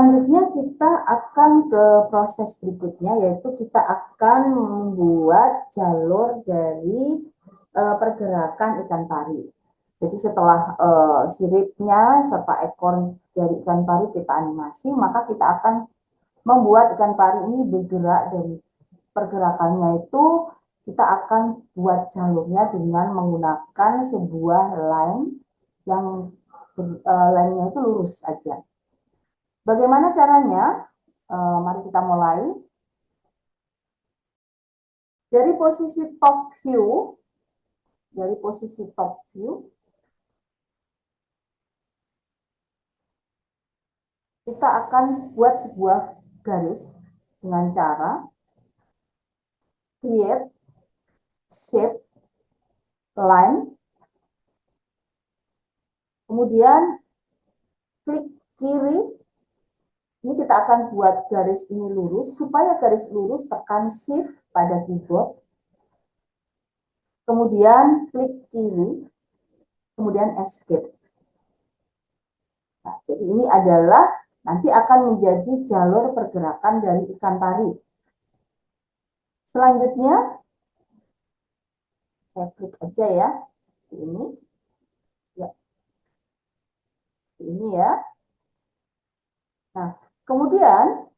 Selanjutnya kita akan ke proses berikutnya, yaitu kita akan membuat jalur dari pergerakan ikan pari. Jadi setelah siripnya serta ekor dari ikan pari kita animasi, maka kita akan membuat ikan pari ini bergerak, dan pergerakannya itu kita akan buat jalurnya dengan menggunakan sebuah line yang line-nya itu lurus aja. Bagaimana caranya? Mari kita mulai. Dari posisi top view, kita akan buat sebuah garis dengan cara create shape line, kemudian klik kiri. Ini kita akan buat garis ini lurus. Supaya garis lurus, tekan shift pada keyboard, kemudian klik kiri, kemudian escape. Nah, jadi ini adalah nanti akan menjadi jalur pergerakan dari ikan pari. Selanjutnya, saya klik aja ya, seperti ini. Ya, seperti ini ya. Nah, kemudian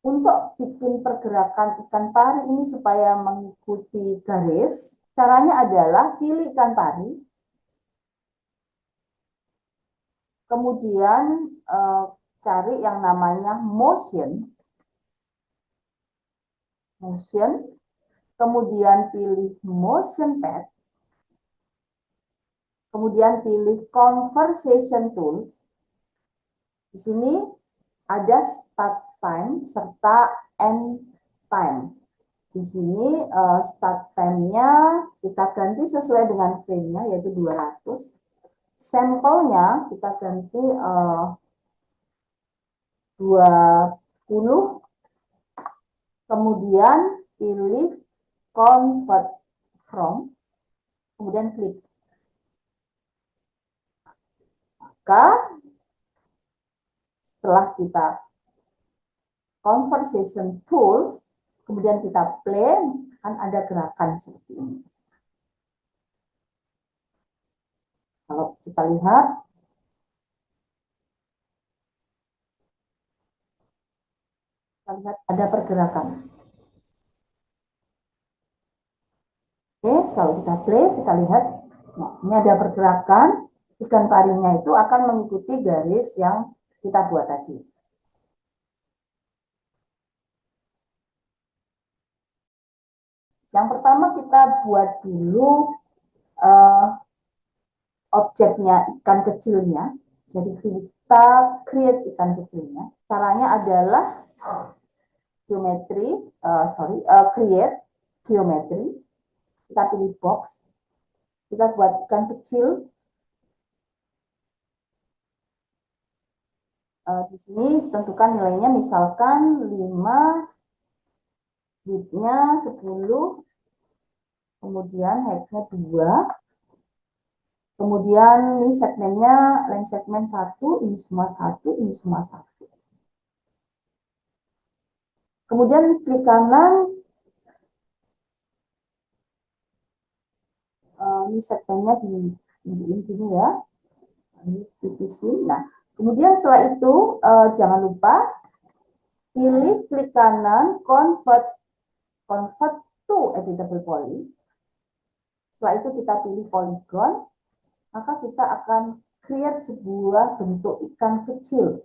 untuk bikin pergerakan ikan pari ini supaya mengikuti garis, caranya adalah pilih ikan pari, kemudian cari yang namanya motion, kemudian pilih motion pad, kemudian pilih conversation tools. Di sini ada start time serta end time. Di sini start time-nya kita ganti sesuai dengan frame-nya, yaitu 200. Sampelnya kita ganti 20. Kemudian pilih convert from, kemudian klik. Maka setelah kita conversation tools, kemudian kita play, akan ada gerakan seperti ini. Kalau kita lihat, ada pergerakan. Oke, kalau kita play, kita lihat, nah, ini ada pergerakan. Ikan parinya itu akan mengikuti garis yang kita buat tadi. Yang pertama kita buat dulu objeknya, ikan kecilnya. Jadi kita create ikan kecilnya. Caranya adalah create geometry. Kita pilih box. Kita buat ikan kecil. Di sini tentukan nilainya, misalkan 5, width-nya 10, kemudian height-nya 2. Kemudian ini segmennya, length segmen 1, ini semua 1, ini semua 1. Kemudian klik kanan, ini segmennya di sini ya, ini tipisin. Nah, kemudian setelah itu jangan lupa pilih klik kanan convert to editable poly. Setelah itu kita pilih polygon, maka kita akan create sebuah bentuk ikan kecil.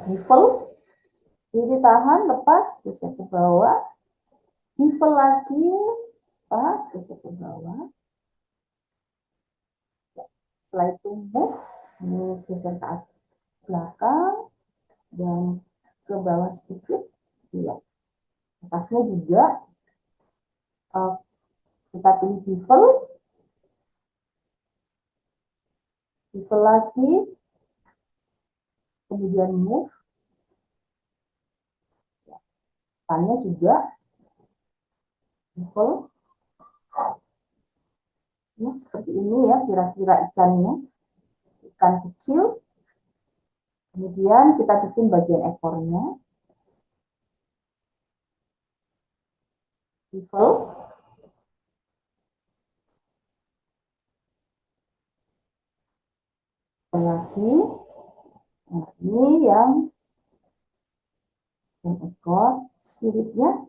Bevel, ini tahan, lepas, geser ke bawah. Bevel lagi, lepas, geser ke bawah. Setelah itu move, ini geser ke belakang dan ke bawah sedikit. Iya. Atasnya juga kita pilih bevel lagi, kemudian move. Tannya juga bevel, Ya, seperti ini ya kira-kira ikannya, ikan kecil. Kemudian kita bikin bagian ekornya, level, lagi. Nah, ini yang ekor siripnya.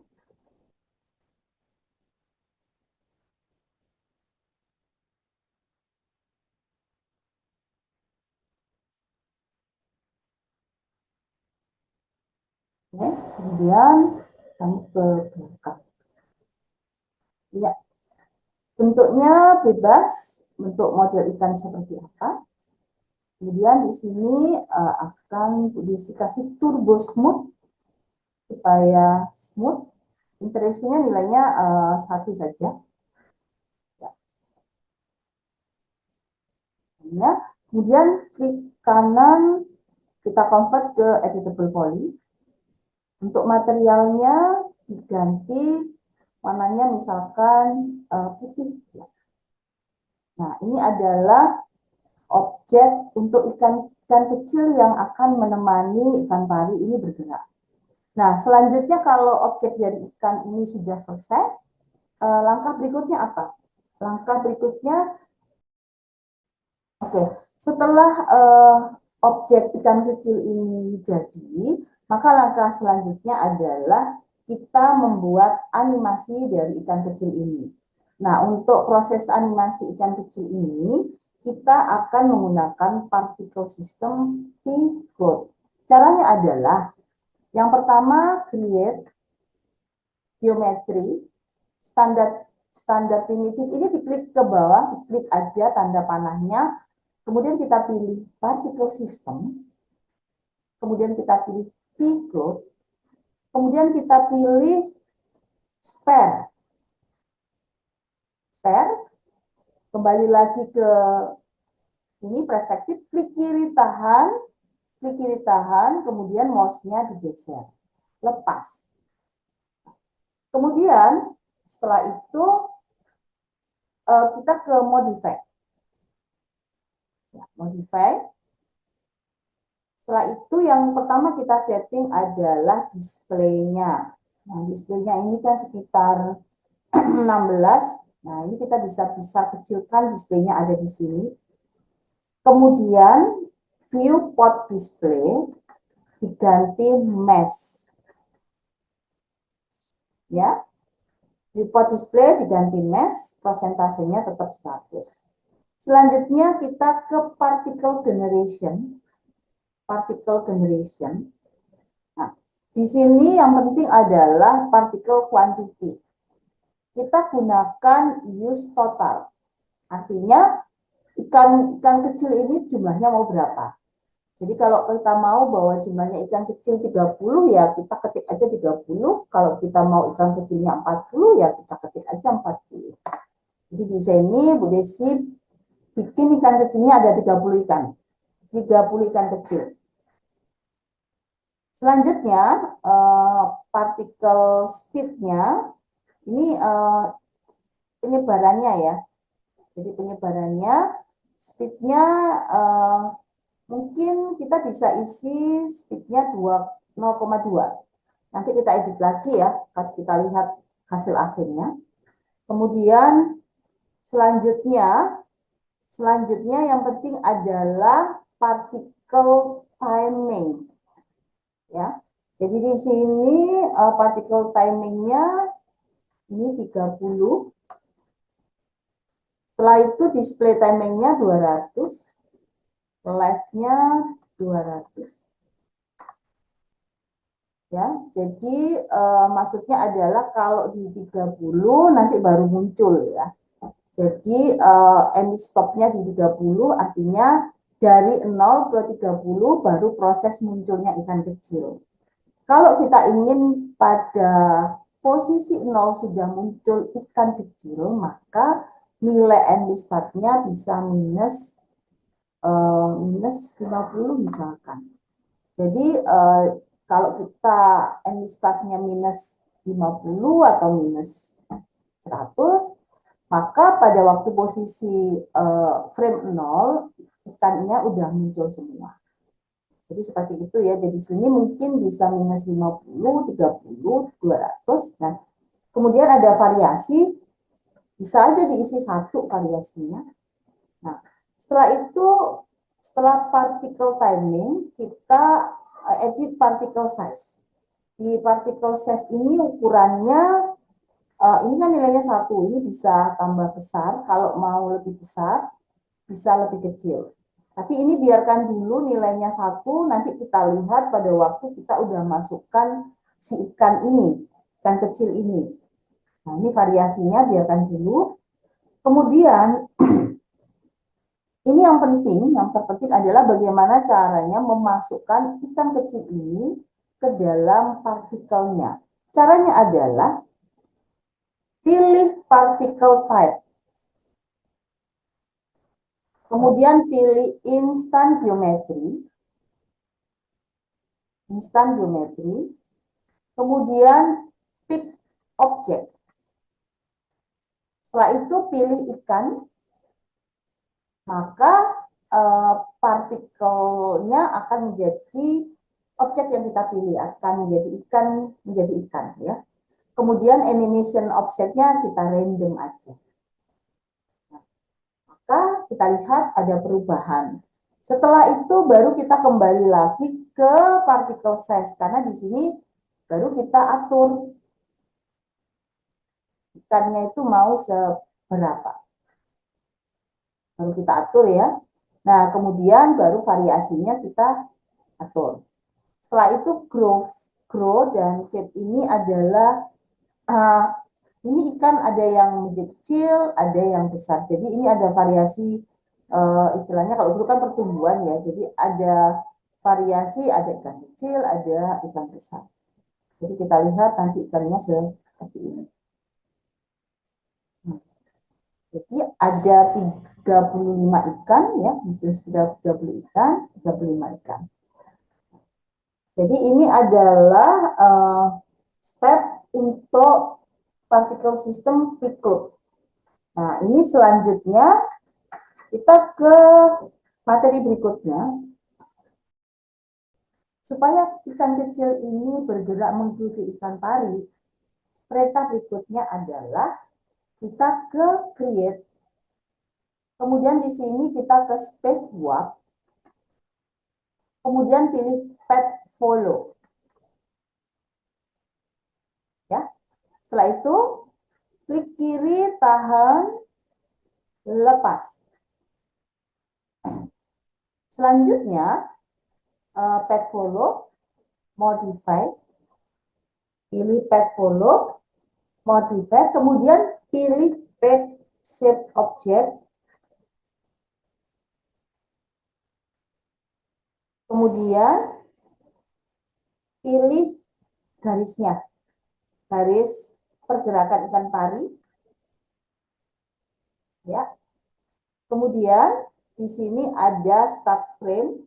Oke, kemudian kami ke belakang. Ya, bentuknya bebas, bentuk model ikan seperti apa. Kemudian di sini akan dikasih turbo smooth supaya smooth. Interestnya nilainya 1 saja. Ya. Kemudian klik kanan kita convert ke editable poly. Untuk materialnya diganti warnanya misalkan putih. Nah, ini adalah objek untuk ikan kecil yang akan menemani ikan pari ini bergerak. Nah, selanjutnya kalau objek dari ikan ini sudah selesai, langkah berikutnya apa? Langkah berikutnya, oke, setelah objek ikan kecil ini jadi, maka langkah selanjutnya adalah kita membuat animasi dari ikan kecil ini. Nah, untuk proses animasi ikan kecil ini, kita akan menggunakan particle system P-code. Caranya adalah, yang pertama, create geometry, standar standar primitif ini diklik ke bawah, diklik aja tanda panahnya, kemudian kita pilih particle system, kemudian kita pilih P-code, kemudian kita pilih spare, kembali lagi ke sini perspektif, klik kiri tahan, kemudian mouse-nya digeser, lepas. Kemudian setelah itu kita ke modify. Ya, modify. Setelah itu yang pertama kita setting adalah display-nya. Nah, display-nya ini kan sekitar 16. Nah, ini kita bisa kecilkan display-nya ada di sini. Kemudian viewport display diganti mesh. Ya. Viewport display diganti mesh, prosentasenya tetap 100. Selanjutnya kita ke particle generation. Nah, di sini yang penting adalah particle quantity. Kita gunakan use total. Artinya ikan kecil ini jumlahnya mau berapa. Jadi kalau kita mau bahwa jumlahnya ikan kecil 30 ya kita ketik aja 30. Kalau kita mau ikan kecilnya 40 ya kita ketik aja 40. Jadi di sini Bu Desi bikin ikan kecilnya ada 30 ikan. 30 ikan kecil. Selanjutnya partikel speed-nya ini penyebarannya ya. Jadi penyebarannya speed-nya mungkin kita bisa isi speed-nya 0,2. Nanti kita edit lagi ya, kita lihat hasil akhirnya. Kemudian selanjutnya yang penting adalah partikel timing. Ya. Jadi di sini partikel timingnya ini 30. Setelah itu display timingnya 200. Live-nya 200. Ya, jadi maksudnya adalah kalau di 30 nanti baru muncul ya. Jadi end stop-nya di 30 artinya dari 0 ke 30 baru proses munculnya ikan kecil. Kalau kita ingin pada posisi 0 sudah muncul ikan kecil, maka nilai end start-nya bisa minus 50 misalkan. Jadi kalau kita end start-nya minus 50 atau minus 100, maka pada waktu posisi frame 0, ikannya udah muncul semua. Jadi seperti itu ya. Jadi sini mungkin bisa minus 50, 30, 200. Nah, kemudian ada variasi, bisa aja diisi satu variasinya. Nah, setelah itu, setelah particle timing, kita edit particle size. Di particle size ini ukurannya, ini kan nilainya 1, ini bisa tambah besar, kalau mau lebih besar, bisa lebih kecil. Tapi ini biarkan dulu nilainya 1, nanti kita lihat pada waktu kita udah masukkan si ikan ini, ikan kecil ini. Nah, ini variasinya biarkan dulu. Kemudian, ini yang terpenting adalah bagaimana caranya memasukkan ikan kecil ini ke dalam partikelnya. Caranya adalah pilih particle type. Kemudian pilih instant geometry. Kemudian pick object. Setelah itu pilih ikan, maka partikelnya akan menjadi objek yang kita pilih, akan menjadi ikan ya. Kemudian animation offsetnya kita random aja. Maka kita lihat ada perubahan. Setelah itu baru kita kembali lagi ke particle size, karena di sini baru kita atur ikannya itu mau seberapa. Baru kita atur ya. Nah, kemudian baru variasinya kita atur. Setelah itu grow dan feed ini adalah ini ikan ada yang menjadi kecil, ada yang besar. Jadi ini ada variasi, istilahnya kalau dulu kan pertumbuhan ya. Jadi ada variasi, ada ikan kecil, ada ikan besar. Jadi kita lihat nanti ikannya seperti ini. Jadi ada 35 ikan ya, mungkin sekitar 30 ikan, 35 ikan. Jadi ini adalah step untuk particle system Pickle. Nah, ini selanjutnya kita ke materi berikutnya. Supaya ikan kecil ini bergerak mengikuti ikan pari, perintah berikutnya adalah kita ke create. Kemudian di sini kita ke space warp. Kemudian pilih path follow. Ya. Setelah itu klik kiri, tahan, lepas. Selanjutnya path follow, modify. Pilih path follow, modify, kemudian pilih path shape object. Kemudian pilih garisnya, garis pergerakan ikan pari. Ya. Kemudian di sini ada start frame.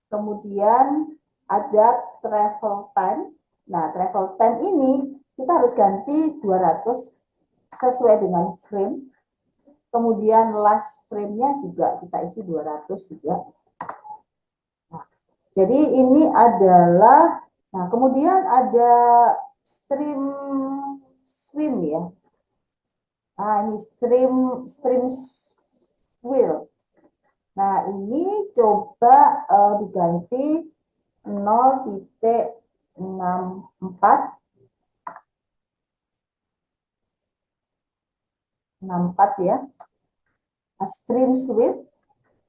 Kemudian ada travel time. Nah, travel time ini kita harus ganti 200 sesuai dengan frame. Kemudian last frame-nya juga kita isi 200 juga. Nah, jadi ini adalah, nah kemudian ada stream swim ya. Nah, ini stream wheel. Nah, ini coba diganti 0,64 ya. Stream sweep.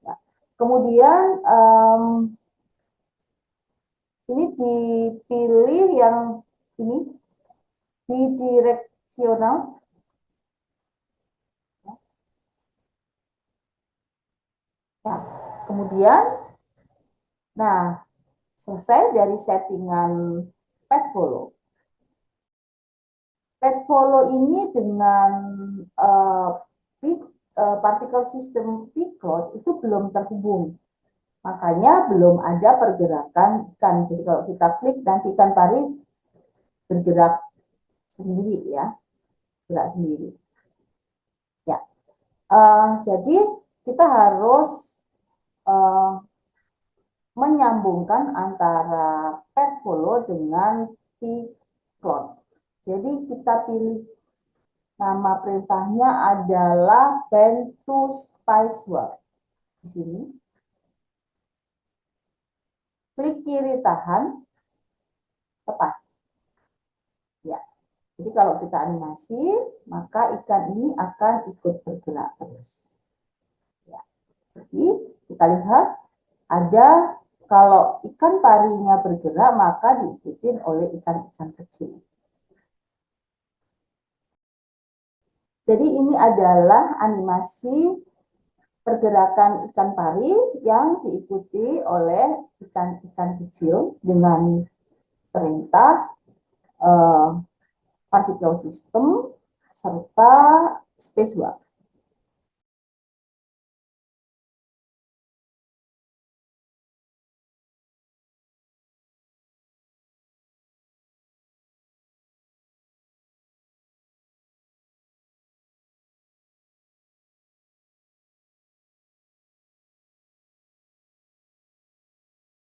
Nah, kemudian ini dipilih yang ini bidireksional. Nah, kemudian, nah selesai dari settingan path follow. Path follow ini dengan particle system Pickle itu belum terhubung. Makanya belum ada pergerakan ikan. Jadi kalau kita klik nanti ikan pari bergerak sendiri ya. Gerak sendiri. Jadi kita harus menyambungkan antara pet follow dengan pplot. Jadi kita pilih nama perintahnya adalah bend to spaceward. Di sini klik kiri tahan, lepas. Ya. Jadi kalau kita animasi, maka ikan ini akan ikut bergerak terus. Ya. Jadi kita lihat ada kalau ikan parinya bergerak maka diikuti oleh ikan-ikan kecil. Jadi ini adalah animasi pergerakan ikan pari yang diikuti oleh ikan-ikan kecil dengan perintah particle system serta spacewalk.